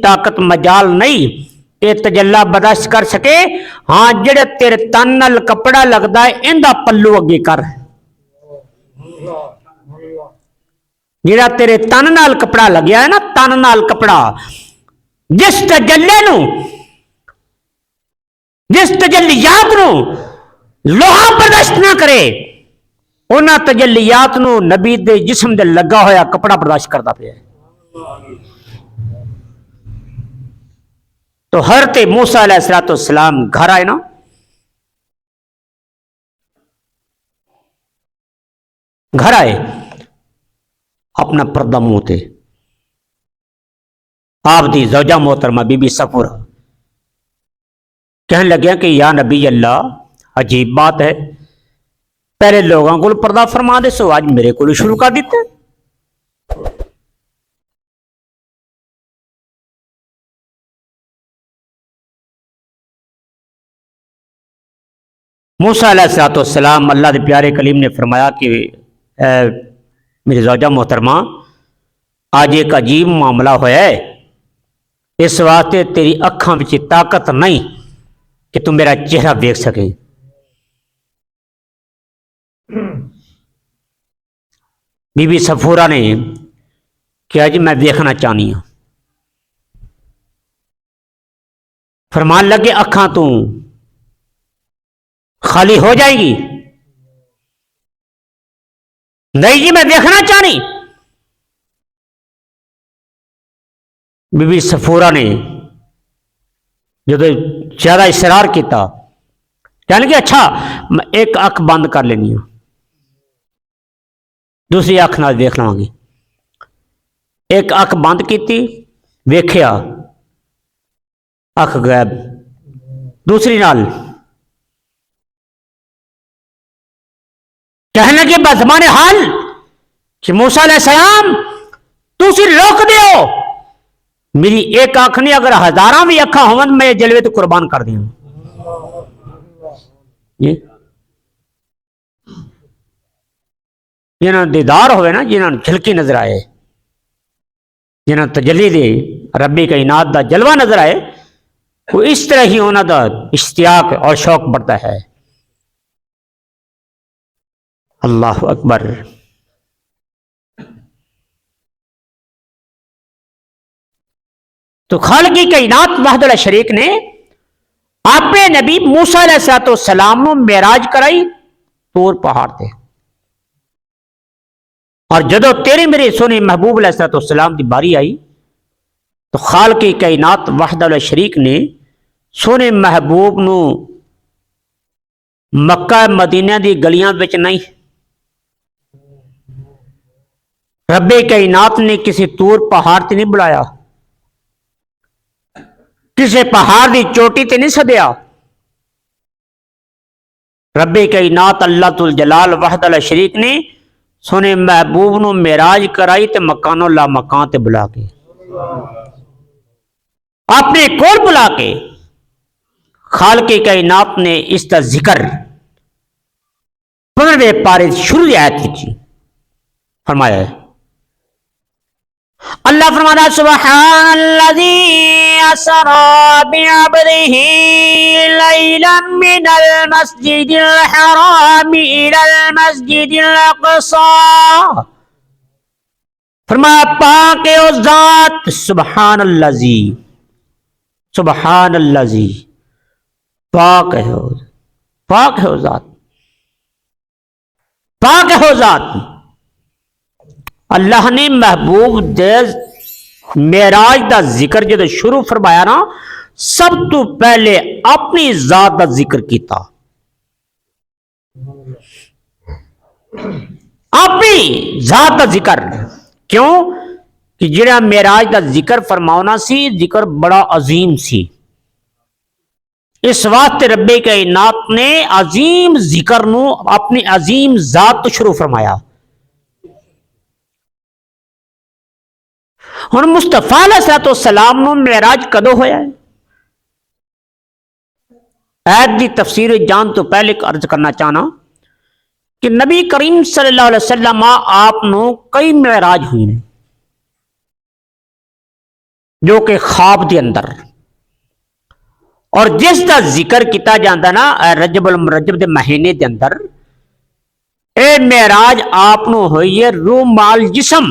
طاقت مجال نہیں کہ تجلا برداشت کر سکے. ہاں جڑے تیرے تن نال کپڑا لگتا ہے اندا پلو اگے کر. جڑا تیرے تن نال کپڑا لگیا ہے نا تن نال کپڑا جس تجلے نو جس تجلیات نو لوہا برداشت نہ کرے انہاں تجلیات نو نبی دے جسم دے لگا ہویا کپڑا برداشت کرتا پیا. تو حضرت موسیٰ علیہ السلام گھر آئے نا گھر آئے اپنا پردہ منہ آپ دی زوجہ محترمہ بی بی صفورہ کہنے لگے کہ یا نبی اللہ عجیب بات ہے پہلے لوگوں کو پردہ فرما دے سو آج میرے کو شروع کر دیتے. موسیٰ علیہ السلام اللہ دے پیارے کلیم نے فرمایا کہ میری زوجہ محترمہ آج ایک عجیب معاملہ ہوا ہے اس واسطے تیری اکھاں وچ طاقت نہیں کہ تم میرا چہرہ دیکھ سکے. بی بی صفورہ نے کہا جی میں دیکھنا چاہنی ہوں. فرمان لگے اکھاں تو خالی ہو جائے گی. نہیں جی میں دیکھنا چاہنی. بی بی صفورہ نے جب زیادہ اصرار کیتا کہنے کہ اچھا میں ایک اکھ بند کر لینی ہوں دوسری اکھ نال دیکھ لواں گی. ایک اکھ بند کیتی ویکھیا اکھ غائب دوسری نال کہنے لگے بزمان حال کہ موسیٰ علیہ السلام تسی روک دیو میری ایک آنکھ نہیں اگر ہزاراں بھی اکھاں ہون میں جلوے تو قربان کر دیا. جنہاں دیدار ہوئے نا جنہاں جھلکی نظر آئے جنہاں تجلی دے ربی کائنات دا جلوہ نظر آئے وہ اس طرح ہی ہونا دا اشتیاق اور شوق بڑھتا ہے. اللہ اکبر. تو خالق کائنات وحدہ لا شریک نے اپنے نبی موسیٰ علیہ السلام نو معراج کرائی طور پہاڑ تے اور جدو تیرے میرے سونے محبوب علیہ السلام دی باری آئی تو خالق کائنات وحدہ لا شریک نے سونے محبوب نو مکہ مدینہ دی گلیاں وچ نہیں رب کائنات نے کسی طور پہاڑ تے نہیں بلایا کسی پہاڑ دی چوٹی تے نہیں سدیا. رب کائنات اللہ الجلال وحدہ لا شریک نے سونے محبوب نو معراج کرائی تے مکانو لا مکان تے بلا کے اپنے کول بلا کے خالق کائنات نے اس کا ذکر 15ویں پارے شروع آیت وچ فرمایا ہے. اللہ فرماتا سبحان الذی اسری بعبدہ لیلا من المسجد الحرام الى المسجد الاقصی. فرمایا پاک ہے وہ ذات سبحان الذی پاک ہے وہ ذات پاک ہے وہ ذات. اللہ نے محبوب دے معراج دا ذکر جدو شروع فرمایا نا سب تو پہلے اپنی ذات دا ذکر کیتا اپنی ذات دا ذکر کیوں کہ جڑا معراج دا ذکر فرماونا سی ذکر بڑا عظیم سی اس واسطے رب کائنات نے عظیم ذکر نو اپنی عظیم ذات تو شروع فرمایا. ہن مصطفیٰ علیہ السلام نو معراج کدو ہویا ہے آیت دی تفسیر جان تو پہلے عرض کرنا چاہنا کہ نبی کریم صلی اللہ علیہ وسلم آپ نو کئی معراج ہوئی نے جو کہ خواب دے اندر، اور جس دا ذکر کیتا جاندا نا رجب المرجب دے مہینے دے اندر، اے معراج آپ نو ہوئی ہے روح مال جسم.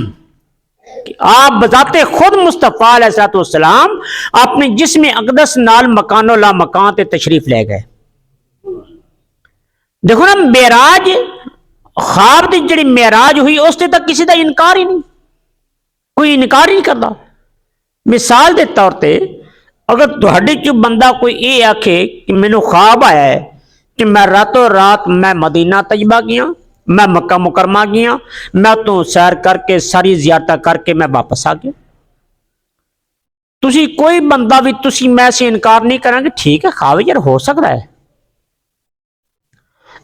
آپ بذات خود مصطفیٰ علیہ السلام اپنے جسم اقدس نال مکان و لا مکان تے تشریف لے گئے. دیکھو نا معراج خواب دی جڑی معراج ہوئی اس تے تک کسی دا انکار ہی نہیں، کوئی انکار ہی نہیں کرتا. مثال دے طور تے اگر تہاڈے چ بندہ کوئی یہ آکھے کہ مینوں خواب آیا ہے کہ میں راتوں رات میں مدینہ طیبہ گیا، میں مکہ مکرمہ گیا، میں تو سیر کر کے ساری زیارت کر کے میں واپس آ گیا، تسی کوئی بندہ بھی تسی میں سے انکار نہیں کریں گے ٹھیک ہے خواب یار ہو سکتا ہے.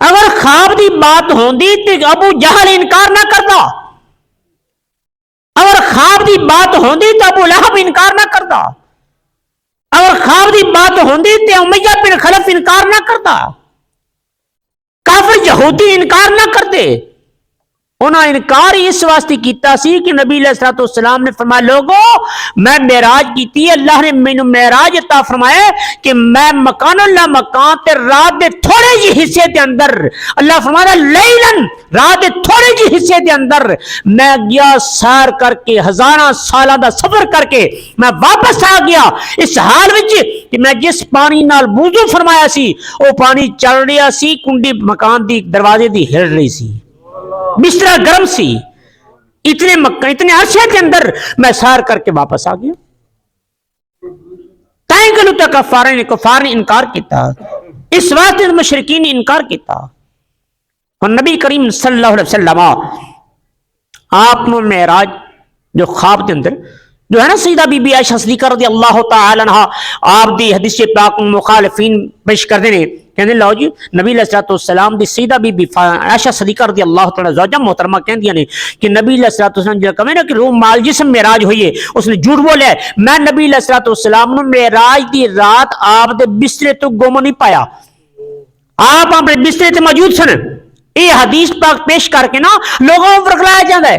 اگر خواب دی بات ہوندی تو ابو جہل انکار نہ کرتا، اگر خواب دی بات ہوندی تو ابو لہب انکار نہ کرتا، اگر خواب دی بات ہوندی تو امیہ بن خلف انکار نہ کرتا، کافر یہودی انکار نہ کرتے. انہاں انکار اس واسطے کیتا سی کہ نبی علیہ الصلوۃ والسلام نے فرمایا لوگو میں معراج کیتی ہے، اللہ نے مینوں معراج عطا فرمایا کہ میں مکان اللہ مکان تے رات دے تھوڑے جی حصے دے اندر، اللہ فرمایا لیلن رات دے تھوڑے جی حصے دے اندر میں گیا سیر کر کے ہزاراں سالاں دا سفر کر کے میں واپس آ گیا اس حال وچ کہ میں جس پانی نال وضو فرمایا سی وہ پانی چل رہا سی، کنڈی مکان دی دروازے دی ہل رہی سی، بستر گرم سی، اتنے عرصے کے اندر میں سیر کر کے واپس آ گیا. تائیں گلو تک کفار نے انکار کیتا، اس واسطے مشرکین نے انکار کیتا. اور نبی کریم صلی اللہ علیہ وسلم آپ نے معراج جو خواب کے اندر جو ہے نا سیدہ بی بی عائشہ صدیقہ رضی اللہ تعالی عنہ آپ دی حدیث پاک مخالفین پیش کر دینے کہنے لو جی نبی علیہ الصلوۃ والسلام دی سیدہ بی بی عائشہ صدیقہ رضی اللہ تعالی زوجہ محترمہ کہندیاں نے کہ نبی علیہ الصلوۃ والسلام جو کہے نا کہ روح مال جسم معراج ہوئی ہے اس نے جھوٹ بولیا ہے. میں نبی علیہ الصلوۃ والسلام نے معراج دی رات آپ دے بسترے تو گم نہیں پایا، آپ اپنے بسترے تے موجود سن. یہ حدیث پاک پیش کر کے نا لوگوں کو ورگلایا جاتا ہے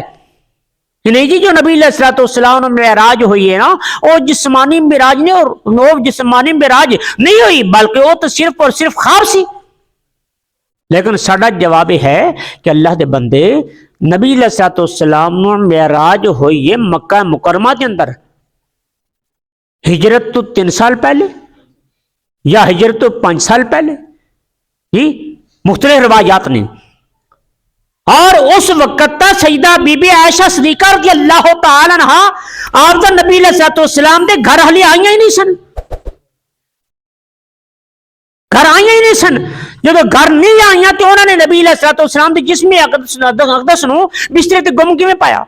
کہ نہیں جی جو نبی علیہ الصلوۃ والسلام نے معراج ہوئی ہے نا وہ جسمانی معراج نہیں، اور وہ جسمانی معراج نہیں ہوئی بلکہ وہ تو صرف اور صرف خواب سی. لیکن ساڈا جواب ہے کہ اللہ دے بندے نبی علیہ الصلوۃ والسلام نے معراج ہوئی ہے مکہ مکرمہ کے اندر ہجرت تو 3 سال پہلے یا ہجرت تو 5 سال پہلے، جی مختلف روایات نے. اور اس وقت تا سیدہ بی بی عائشہ صدیقہ رضی اللہ تعالی عنہ آپ دا نبی علیہ الصلوۃ والسلام دے گھر ہلی آئیاں ہی نہیں سن، گھر آئیاں ہی نہیں سن. جب گھر نہیں آئیاں تو انہوں نے نبی علیہ الصلوۃ والسلام دے جسم اقدس نو بسترے تے گم کیویں پایا؟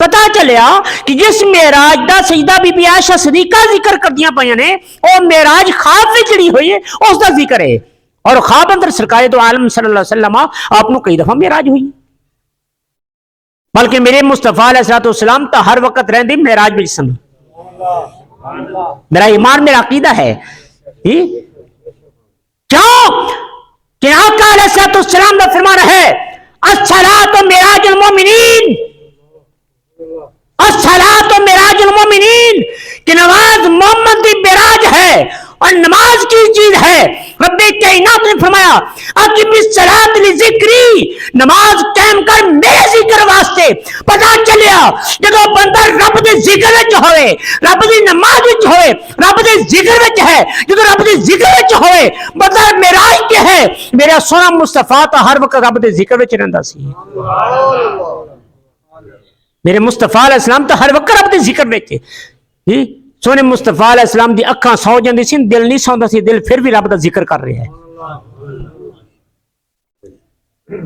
پتا چلیا کہ جس معراج دا سیدہ بی بی عائشہ صدیقہ ذکر کردیاں پیاں نے وہ معراج خواب وچ جڑی ہوئی ہے اس دا ذکر ہے، اور خواب اندر سرکار دو عالم صلی اللہ علیہ وسلم آپ کو کئی دفعہ معراج ہوئی، بلکہ میرے مصطفیٰ علیہ الصلوۃ والسلام تا ہر وقت رہندے معراج وچ سن. میرا ایمان میرا عقیدہ ہے کیوں کہ آقا علیہ الصلوۃ والسلام کا فرمان ہے الصلاۃ معراج المومنین، الصلاۃ معراج المومنین کہ نماز مومن دی معراج ہے اور نماز کی چیز ہے. رب کائنات نے فرمایا اقم الصلاۃ لذکری، نماز قائم کر میرے ذکر واسطے. پتہ چلیا جب بندہ رب دے ذکر وچ ہوئے، رب دی نماز وچ ہوئے، رب دے ذکر وچ ہے، جب رب دے ذکر وچ ہوئے بندہ معراج کیا ہے میرا سونا مصطفیٰ تا ہر وقت رب دے ذکر وچ رہندا سی. میرے مصطفیٰ علیہ السلام تو ہر وقت رب دے ذکر وچ سونے مصطفیٰ علیہ السلام دی اکھاں سو جاندی سی، دل نہیں سوندا سی، دل پھر بھی رب دا ذکر کر رہا ہے.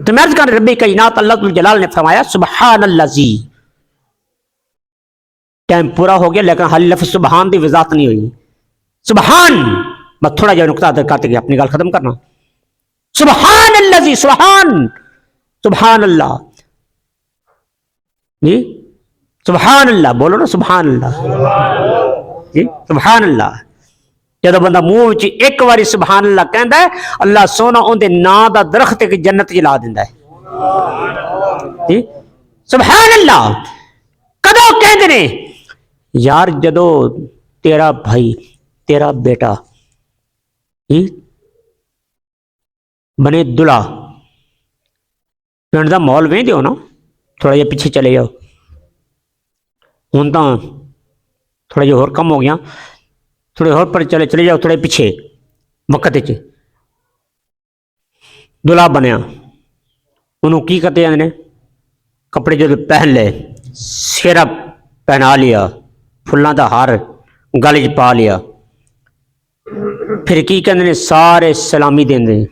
تو میں عرض کر ربی کائنات اللہ جلال نے فرمایا سبحان اللذی. ٹائم پورا ہو گیا لیکن حال لفظ سبحان دی وضاحت نہیں ہوئی. سبحان میں تھوڑا جا نقطہ ادھر کرتے گیا اپنی گل ختم کرنا. سبحان اللذی، سبحان سبحان اللہ جی سبحان اللہ بولو نا سبحان اللہ جی سبحان اللہ. جب بندہ منہ ایک باری سبحان اللہ کہندا ہے اللہ سونا اندے نام دا درخت کی جنت جلا دیندا ہے جی سبحان اللہ. کدوں کہندے نے یار جدو تیرا بھائی تیرا بیٹا بنے دلہا پنڈ کا ماحول وہدے ہو نا تھوڑا جہا پیچھے چلے جاؤ ہوں تو تھوڑا جہا اور کم ہو گیا تھوڑے اور پر چلے جاؤ تھوڑے پیچھے وقت دلہا بنیا انہوں کی کرتے ہیں کپڑے جو پہن لے سیرا پہنا لیا فلاں دا ہار گل چ پا لیا پھر کی کہتے ہیں سارے سلامی دیں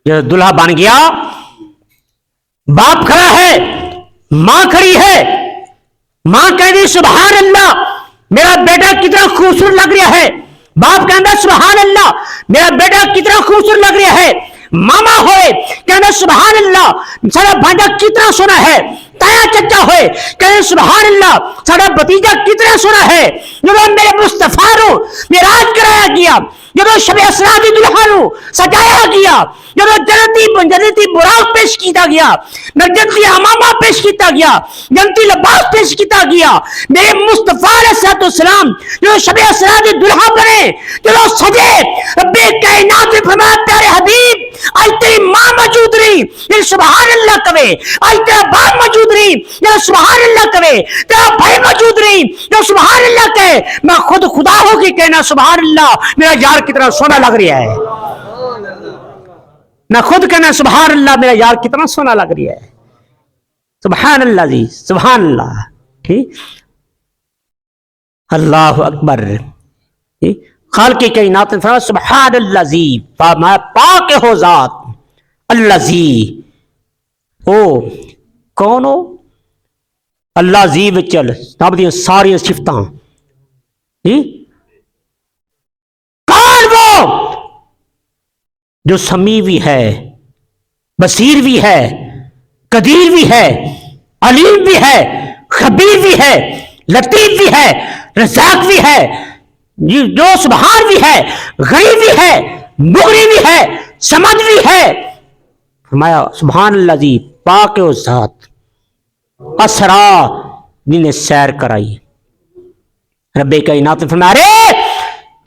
جب دلہا بن گیا باپ کھڑا ہے ماں کھڑی ہے ماں کہتی سبحان اللہ میرا بیٹا کتنا خوبصورت لگ رہا ہے باپ کہتا سبحان اللہ میرا بیٹا کتنا خوبصورت لگ رہا ہے ماما ہوئے کہنا سبحان اللہ سارا بھانجا کتنا سونا ہے تایا چچا ہوئے کہنا سبحان اللہ سارا بھتیجا کتنا سونا ہے جب میرے مصطفیٰ رو معراج کرایا گیا جب شب اسراء دی دلہا رو سجایا گیا جب جنتی براق پیش کیتا گیا جنتی امامہ پیش کیتا گیا جنتی لباس پیش کیتا گیا میرے مصطفیٰ علیہ السلام جو شب اسراء دی دلہا بنے جو سجے رب کائنات نے فرمایا پیارے حبیب آج تیری ماں موجود رہی یہ سبحان اللہ کہے آج تیرا باپ موجود رہی یہ سبحان اللہ کہے تیرا بھائی موجود رہی یہ سبحان اللہ کہے میں خود خدا ہو کے کہنا سبحان اللہ میرا یار کتنا سونا لگ رہا ہے میں خود کہنا سبحان اللہ میرا یار کتنا سونا لگ رہا ہے سبحان اللہ جی سبحان اللہ اللہ اکبر خالق کائنات نے فرمایا سبحان اللہ زی پاک ہو ذات اللہ زی او کون ہو اللہ زی وچل رب دی ساری صفتاں کون وہ جو سمیع بھی ہے بصیر بھی ہے قدیر بھی ہے علیم بھی ہے خبیر بھی ہے لطیف بھی ہے رزاق بھی ہے جو سبحان بھی ہے غریب بھی ہے مغنی بھی ہے سمد بھی ہے فرمایا سبحان اللہ جی پاک و ذات اسرا جن سیر کرائی رب کائنات نے فرمایا رے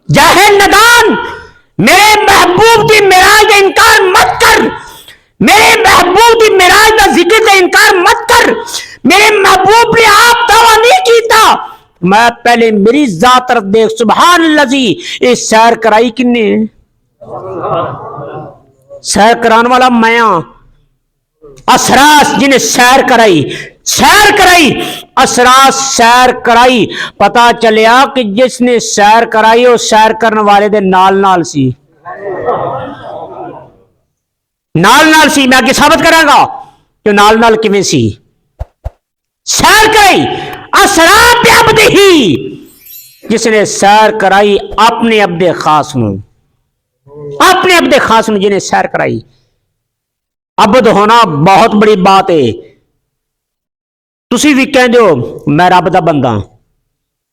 جاہل ندان میرے محبوب کی معراج کا انکار مت کر میرے محبوب کی معراج کا ذکر کا انکار مت کر میرے محبوب نے آپ دعویٰ نہیں کیتا میں پہلے میری ذات طرف دیکھ سبحان اللہ جی یہ سیر کرائی کنے سیر کران والا میاں اسراس جنہیں سیر کرائی اسراس سیر کرائی پتا چلیا کہ جس نے سیر کرائی وہ سیر کرنے والے دے نال نال سی میں آگے ثابت کروں گا جو نال کیویں سی سیر کرائی اسرا بعبدہ ہی جس نے سیر کرائی اپنے عبد خاص نو جنہیں سیر کرائی عبد ہونا بہت بڑی بات ہے تسی بھی کہندے ہو میں رب دا بندہ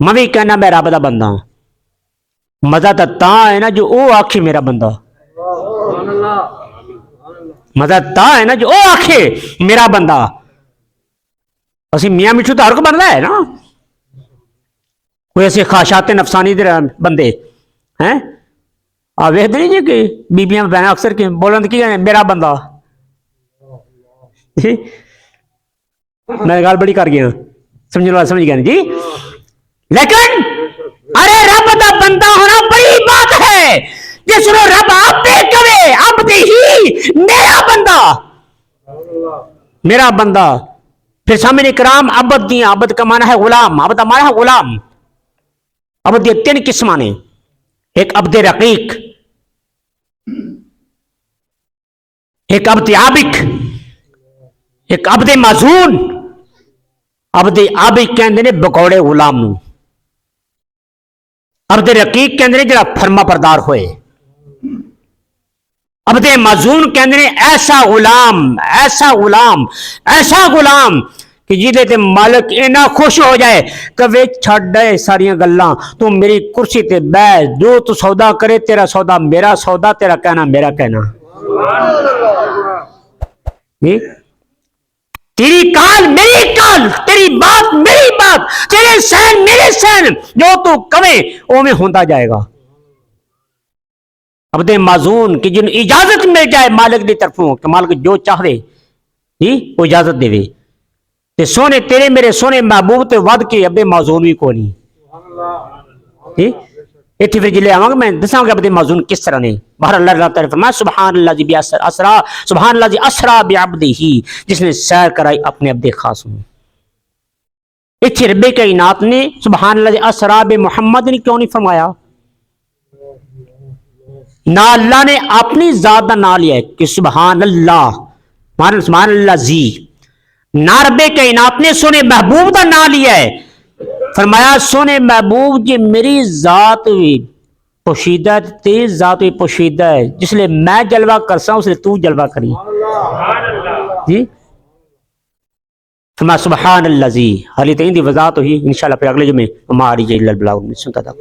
میں بھی کہنا میں رب دا بندہ مزہ تا ہے نا جو او آکھے میرا بندہ مزہ تا ہے نا جو او آکھے میرا بندہ اسی میاں مٹھو تو ہر کو بنتا ہے نا کوئی ایسے خواہشات نفسانی دے بندے ہیں آپ ویکھتے نہیں جی کہ بیبیاں بہنیں اکثر کی بولن کی میرا بندہ میں گل بڑی کر گیا سمجھنے والا سمجھ گیا جی لیکن ارے رب دا بندہ ہونا بڑی بات ہے جس کو رب آپ دے کرے اب دے ہی میرا بندہ پھر سامنے کرام عبد دیا عبد کا معنی ہے غلام عبد کا معنی ہے غلام عبد یہ تین قسم نے ایک عبد رقیق ایک عبد عابق ایک عبد معزون عبد عابق کہندے نے بکوڑے غلام نو عبد رقیق کہندے نے جڑا فرما بردار ہوئے عبد معزون کہندے نے ایسا غلام کہ جیدے تے مالک اینا خوش ہو جائے کہ وہ چھڑ دے ساری گلاں تو میری کرسی تے بیٹھ جو تو سودا کرے تیرا سودا میرا سودا تیرا کہنا میرا کہنا تیری کال میری کال، تیری بات میری بات، تیرے سین میرے سین، جو تو کہے وہ میں ہوتا جائے گا۔ عبد معزون کی جن اجازت مل جائے مالک دی طرفوں کہ مالک جو چاہے جی وہ اجازت دے تے سونے تیرے میرے سونے محبوب تے ود کے عبد معزون بھی کو نہیں جی۔ اتنے پھر جلے آواں گا میں دساں گا عبد معزون کس طرح نے۔ بہر اللہ تعالیٰ فرمایا سبحان اللہ جی اسرا، سبحان اللہ جی اسرا بعبدہ، جس نے سیر کرائی اپنے عبد خاص ہوں۔ اتنے رب کائنات نے سبحان اللہ جی اسرا بمحمد نے کیوں نہیں فرمایا؟ نہ اللہ نے اپنی ذات کا نام لیا ہے کہ سبحان اللہ، سبحان اللہ زی، نہ رب کائنات نے سونے محبوب کا نام لیا ہے، فرمایا سونے محبوب جی میری ذات بھی پوشیدہ ہے، تیری ذات بھی پوشیدہ ہے، جس لئے میں جلوہ کرسا اس لئے تو جلوہ کری جی۔ فرمایا سبحان اللہ زی، حالی تین دی وضاحت ہوئی انشاءاللہ پھر اگلے جمعے ہماری جی اللہ سنتا تھا۔